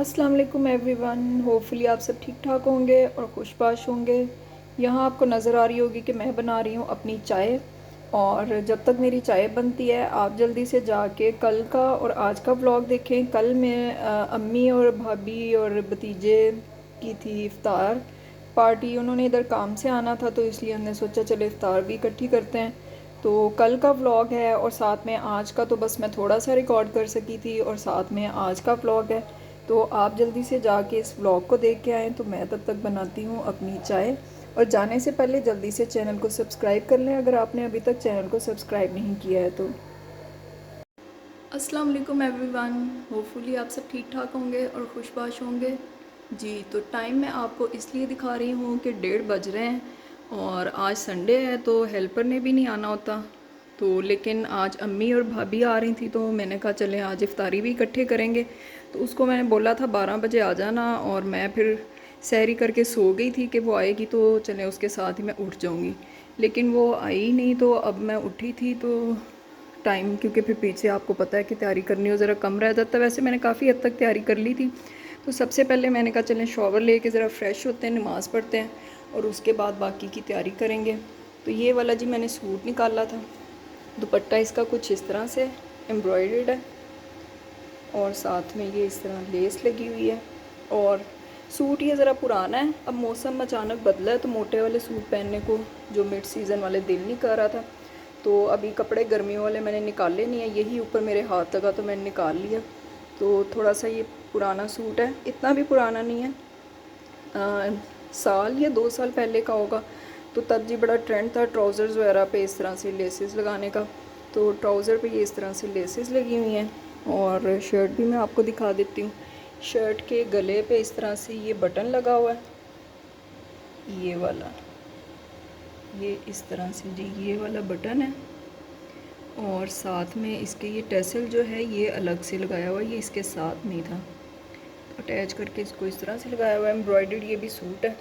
अस्सलाम वालेकुम everyone. Hopefully आप सब ठीक ठाक होंगे और खुशबाश होंगे। यहाँ आपको नज़र आ रही होगी कि मैं बना रही हूँ अपनी चाय। और जब तक मेरी चाय बनती है आप जल्दी से जाके कल का और आज का व्लॉग देखें। कल मैं अम्मी और भाभी और भतीजे की थी इफ़्तार पार्टी। उन्होंने इधर काम से आना था तो इसलिए हमने सोचा चलो इफ़्तार भी इकट्ठी करते हैं। तो कल का व्लॉग है और साथ में आज का तो बस मैं थोड़ा सा रिकॉर्ड कर सकी थी और साथ में आज का व्लॉग है। तो आप जल्दी से जाके इस व्लॉग को देख के आएँ। तो मैं तब तक बनाती हूँ अपनी चाय। और जाने से पहले जल्दी से चैनल को सब्सक्राइब कर लें अगर आपने अभी तक चैनल को सब्सक्राइब नहीं किया है तो। अस्सलाम वालेकुम एवरीवन। होपफुली आप सब ठीक ठाक होंगे और खुशबाश होंगे। जी तो टाइम मैं आपको इसलिए दिखा रही हूँ कि 1:30 बज रहे हैं और आज संडे है तो हेल्पर ने भी नहीं आना होता। तो लेकिन आज अम्मी और भाभी आ रही थी तो मैंने कहा चलें आज इफ्तारी भी इकट्ठे करेंगे। तो उसको मैंने बोला था 12 बजे आ जाना और मैं फिर सहरी करके सो गई थी कि वो आएगी तो चलें उसके साथ ही मैं उठ जाऊँगी। लेकिन वो आई नहीं तो अब मैं उठी थी तो टाइम क्योंकि फिर पीछे आपको पता है कि तैयारी करनी हो ज़रा कम रह जाता है। वैसे मैंने काफ़ी हद तक तैयारी कर ली थी। तो सबसे पहले मैंने कहा चलें शॉवर लेके ज़रा फ्रेश होते हैं, नमाज़ पढ़ते हैं और उसके बाद बाकी की तैयारी करेंगे। तो ये वाला जी मैंने सूट निकाला था। दुपट्टा इसका कुछ इस तरह से एम्ब्रॉयडर्ड है और साथ में ये इस तरह लेस लगी हुई है। और सूट ये ज़रा पुराना है, अब मौसम अचानक बदला है तो मोटे वाले सूट पहनने को जो मिड सीज़न वाले दिल नहीं कर रहा था। तो अभी कपड़े गर्मियों वाले मैंने निकाले नहीं है, यही ऊपर मेरे हाथ लगा तो मैंने निकाल लिया। तो थोड़ा सा ये पुराना सूट है, इतना भी पुराना नहीं है, साल या 2 साल पहले का होगा। तो तब जी बड़ा ट्रेंड था ट्राउज़र्स वगैरह पे इस तरह से लेसेस लगाने का। तो ट्राउज़र पे ये इस तरह से लेसेस लगी हुई हैं और शर्ट भी मैं आपको दिखा देती हूँ। शर्ट के गले पे इस तरह से ये बटन लगा हुआ है, ये वाला, ये इस तरह से जी ये वाला बटन है। और साथ में इसके ये टेसल जो है ये अलग से लगाया हुआ है, ये इसके साथ नहीं था, अटैच करके इसको इस तरह से लगाया हुआ है। एम्ब्रॉयडर्ड ये भी सूट है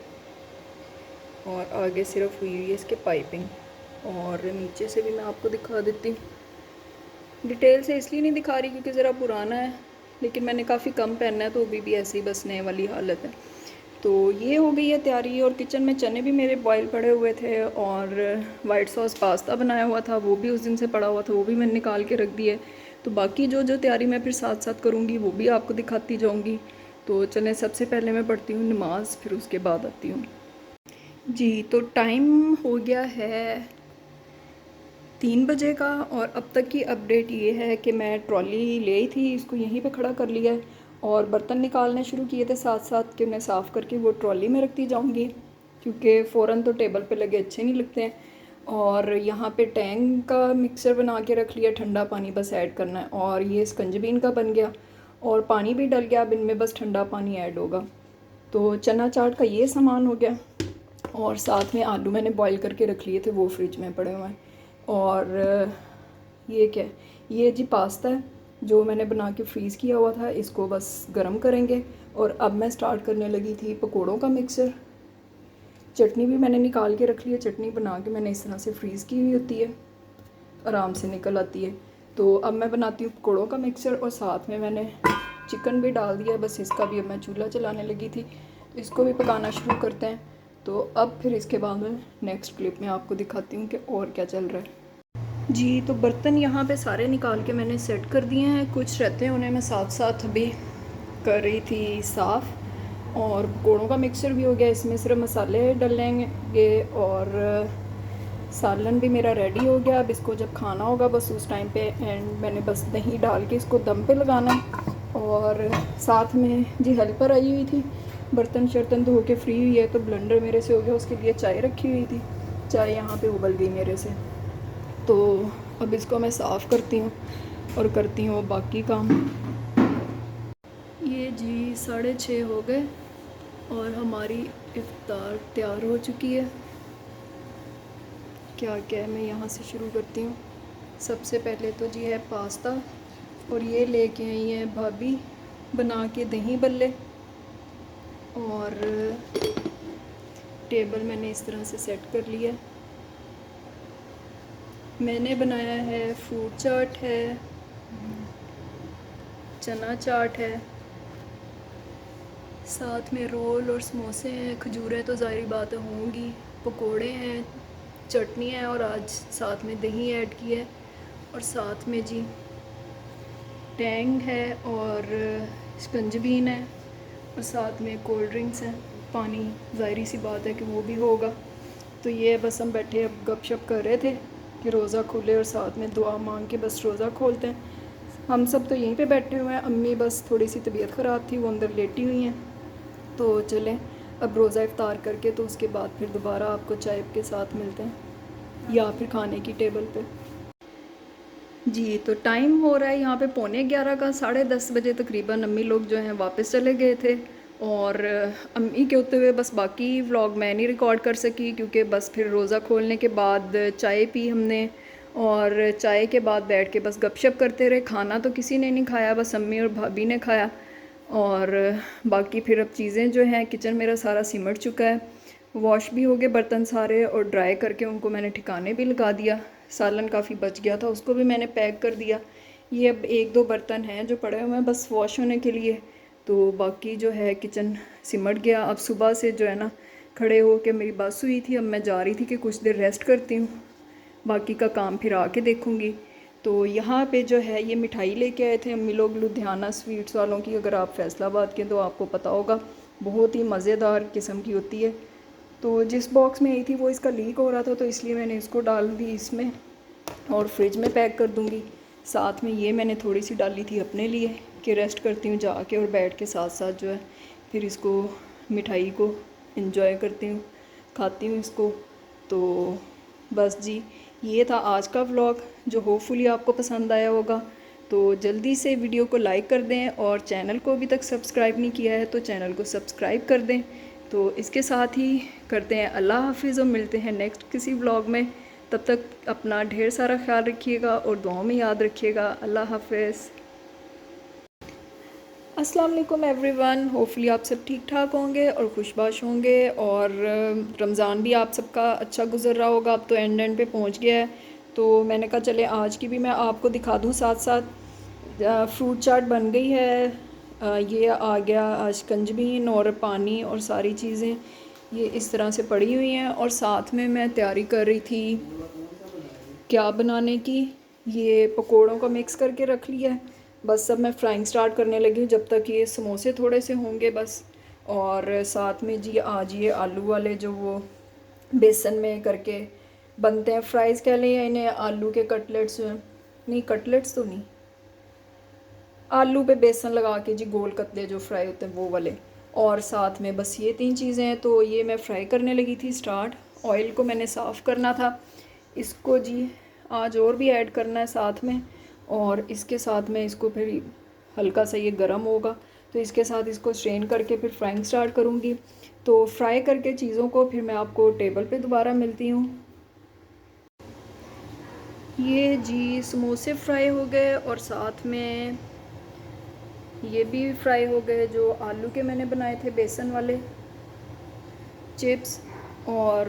और आगे सिर्फ हुई हुई है इसके पाइपिंग। और नीचे से भी मैं आपको दिखा देती हूँ। डिटेल से इसलिए नहीं दिखा रही क्योंकि ज़रा पुराना है, लेकिन मैंने काफ़ी कम पहनना है तो अभी भी ऐसे ही बस नए वाली हालत है। तो ये हो गई है तैयारी। और किचन में चने भी मेरे बॉयल पड़े हुए थे और वाइट सॉस पास्ता बनाया हुआ था वो भी उस दिन से पड़ा हुआ था, वो भी मैंने निकाल के रख दिया। तो बाकी जो जो तैयारी मैं फिर साथ साथ करूँगी वो भी आपको दिखाती जाऊँगी। तो चलें सबसे पहले मैं पढ़ती हूँ नमाज़, फिर उसके बाद आती हूँ। जी तो टाइम हो गया है 3 बजे का और अब तक की अपडेट ये है कि मैं ट्रॉली ले आई थी, इसको यहीं पे खड़ा कर लिया है और बर्तन निकालने शुरू किए थे साथ साथ कि उन्हें साफ़ करके वो ट्रॉली में रखती जाऊंगी क्योंकि फ़ौरन तो टेबल पे लगे अच्छे नहीं लगते हैं। और यहाँ पे टैंग का मिक्सर बना के रख लिया, ठंडा पानी बस ऐड करना है और ये स्कंजबीन का बन गया और पानी भी डल गया, अब इनमें बस ठंडा पानी ऐड होगा। तो चना चाट का ये सामान हो गया और साथ में आलू मैंने बॉईल करके रख लिए थे वो फ्रिज में पड़े हुए हैं। और ये क्या है, ये जी पास्ता है जो मैंने बना के फ्रीज़ किया हुआ था, इसको बस गरम करेंगे। और अब मैं स्टार्ट करने लगी थी पकोड़ों का मिक्सर। चटनी भी मैंने निकाल के रख ली है, चटनी बना के मैंने इस तरह से फ्रीज़ की हुई होती है, आराम से निकल आती है। तो अब मैं बनाती हूँ पकोड़ों का मिक्सर और साथ में मैंने चिकन भी डाल दिया, बस इसका भी अब मैं चूल्हा चलाने लगी थी तो इसको भी पकाना शुरू करते हैं। तो अब फिर इसके बाद में नेक्स्ट क्लिप में आपको दिखाती हूँ कि और क्या चल रहा है। जी तो बर्तन यहाँ पे सारे निकाल के मैंने सेट कर दिए हैं, कुछ रहते हैं उन्हें मैं साथ साथ अभी कर रही थी साफ़। और पकौड़ों का मिक्सर भी हो गया, इसमें सिर्फ मसाले डलेंगे और सालन भी मेरा रेडी हो गया। अब इसको जब खाना होगा बस उस टाइम पे एंड मैंने बस दही डाल के इसको दम पे लगाना है। और साथ में जी हेल्पर आई हुई थी, बर्तन शर्तन धो के फ्री हुई है तो ब्लेंडर मेरे से हो गया, उसके लिए चाय रखी हुई थी, चाय यहाँ पे उबल गई मेरे से। तो अब इसको मैं साफ़ करती हूँ और करती हूँ बाकी काम। ये जी 6:30 हो गए और हमारी इफ्तार तैयार हो चुकी है। क्या क्या है मैं यहाँ से शुरू करती हूँ। सबसे पहले तो जी है पास्ता और ये लेके आई हैं भाभी बना के दही बल्ले। और टेबल मैंने इस तरह से सेट कर लिया। मैंने बनाया है फ्रूट चाट है, चना चाट है साथ में रोल और समोसे हैं, खजूरें तो ज़ाहिर बात है होंगी, पकोड़े हैं, चटनी है और आज साथ में दही ऐड की है और साथ में जी टैंग है और शिकंजबीन है और साथ में कोल्ड ड्रिंक्स हैं, पानी ज़ाहिर सी बात है कि वो भी होगा। तो ये बस हम बैठे अब गपशप कर रहे थे कि रोज़ा खुले और साथ में दुआ मांग के बस रोज़ा खोलते हैं। हम सब तो यहीं पे बैठे हुए हैं, अम्मी बस थोड़ी सी तबीयत ख़राब थी, वो अंदर लेटी हुई हैं। तो चलें अब रोज़ा इफ्तार करके तो उसके बाद फिर दोबारा आपको चाय के साथ मिलते हैं या फिर खाने की टेबल पे। जी तो टाइम हो रहा है यहाँ पे 11:15 का, 10:30 बजे तकरीबन अम्मी लोग जो हैं वापस चले गए थे और अम्मी के होते हुए बस बाकी व्लॉग मैं नहीं रिकॉर्ड कर सकी क्योंकि बस फिर रोज़ा खोलने के बाद चाय पी हमने और चाय के बाद बैठ के बस गपशप करते रहे। खाना तो किसी ने नहीं खाया, बस अम्मी और भाभी ने खाया और बाकी फिर अब चीज़ें जो हैं, किचन मेरा सारा सिमट चुका है, वॉश भी हो गए बर्तन सारे और ड्राई करके उनको मैंने ठिकाने भी लगा दिया। सालन काफ़ी बच गया था, उसको भी मैंने पैक कर दिया। ये अब 1-2 बर्तन हैं जो पड़े हुए हैं बस वॉश होने के लिए, तो बाकी जो है किचन सिमट गया। अब सुबह से जो है ना खड़े हो के मेरी बस हुई थी, अब मैं जा रही थी कि कुछ देर रेस्ट करती हूँ, बाकी का काम फिर आके देखूँगी। तो यहाँ पे जो है ये मिठाई लेके आए थे अम्मी लोग लुधियाना स्वीट्स वालों की, अगर आप फैसलाबाद के तो आपको पता होगा, बहुत ही मज़ेदार किस्म की होती है। तो जिस बॉक्स में आई थी वो इसका लीक हो रहा था तो इसलिए मैंने इसको डाल दी इसमें और फ्रिज में पैक कर दूँगी। साथ में ये मैंने थोड़ी सी डाली थी अपने लिए कि रेस्ट करती हूँ जाके और बैठ के साथ साथ जो है फिर इसको मिठाई को एंजॉय करती हूँ, खाती हूँ इसको। तो बस जी ये था आज का व्लॉग जो होपफुली आपको पसंद आया होगा। तो जल्दी से वीडियो को लाइक कर दें और चैनल को अभी तक सब्सक्राइब नहीं किया है तो चैनल को सब्सक्राइब कर दें। तो इसके साथ ही करते हैं अल्लाह हाफिज़ और मिलते हैं नेक्स्ट किसी व्लॉग में। तब तक अपना ढेर सारा ख्याल रखिएगा और दुआओं में याद रखिएगा। अल्लाह हाफिज़। अस्सलाम वालेकुम एवरीवन, होपफुली आप सब ठीक ठाक होंगे और खुशबाश होंगे और रमज़ान भी आप सबका अच्छा गुजर रहा होगा। अब तो एंड पे पहुंच गया है तो मैंने कहा चले आज की भी मैं आपको दिखा दूं साथ साथ। फ्रूट चाट बन गई है, ये आ गया शिकंजबीन और पानी और सारी चीज़ें ये इस तरह से पड़ी हुई हैं और साथ में मैं तैयारी कर रही थी क्या बनाने की, ये पकोड़ों का मिक्स करके रख लिया है। बस अब मैं फ्राइंग स्टार्ट करने लगी हूँ जब तक ये समोसे थोड़े से होंगे बस। और साथ में जी आज ये आलू वाले जो वो बेसन में करके बनते हैं, फ्राइज़ कह लें या इन्हें आलू के कटलेट्स, नहीं कटलेट्स तो नहीं, आलू पे बेसन लगा के जी गोल कतले जो फ्राई होते हैं वो वाले। और साथ में बस ये 3 चीज़ें हैं तो ये मैं फ्राई करने लगी थी स्टार्ट। ऑयल को मैंने साफ़ करना था, इसको जी आज और भी ऐड करना है साथ में और इसके साथ में इसको फिर हल्का सा ये गर्म होगा तो इसके साथ इसको स्ट्रेन करके फिर फ्राइंग स्टार्ट करूँगी। तो फ्राई करके चीज़ों को फिर मैं आपको टेबल पे दोबारा मिलती हूँ। ये जी समोसे फ्राई हो गए और साथ में ये भी फ्राई हो गए जो आलू के मैंने बनाए थे बेसन वाले चिप्स। और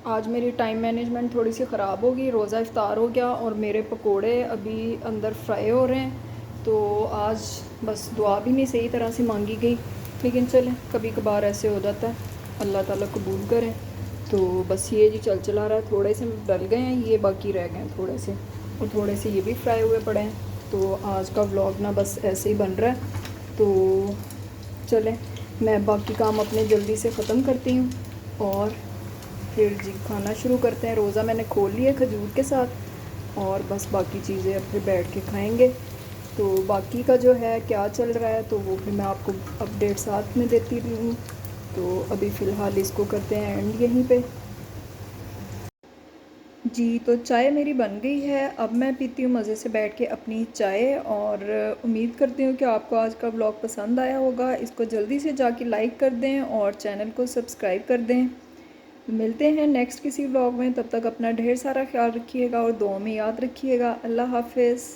आज मेरी टाइम मैनेजमेंट थोड़ी सी ख़राब होगी, रोज़ा इफ्तार हो गया और मेरे पकोड़े अभी अंदर फ्राई हो रहे हैं तो आज बस दुआ भी नहीं सही तरह से मांगी गई, लेकिन चलें कभी कभार ऐसे हो जाता है, अल्लाह ताला कबूल करें। तो बस ये जी चला रहा है, थोड़े से डल गए हैं ये, बाकी रह गए हैं थोड़े से और थोड़े से ये भी फ्राई हुए पड़े हैं। तो आज का व्लॉग ना बस ऐसे ही बन रहा है। तो चलें मैं बाकी काम अपने जल्दी से ख़त्म करती हूँ और फिर जी खाना शुरू करते हैं। रोज़ा मैंने खोल लिया खजूर के साथ और बस बाकी चीज़ें अब फिर बैठ के खाएंगे। तो बाकी का जो है क्या चल रहा है तो वो फिर मैं आपको अपडेट साथ में देती हूँ। तो अभी फ़िलहाल इसको करते हैं एंड यहीं पे। जी तो चाय मेरी बन गई है, अब मैं पीती हूँ मज़े से बैठ के अपनी चाय और उम्मीद करती हूँ कि आपको आज का व्लॉग पसंद आया होगा। इसको जल्दी से जाके लाइक कर दें और चैनल को सब्सक्राइब कर दें। मिलते हैं नेक्स्ट किसी व्लॉग में, तब तक अपना ढेर सारा ख्याल रखिएगा और दुआ में याद रखिएगा। अल्लाह हाफिज़।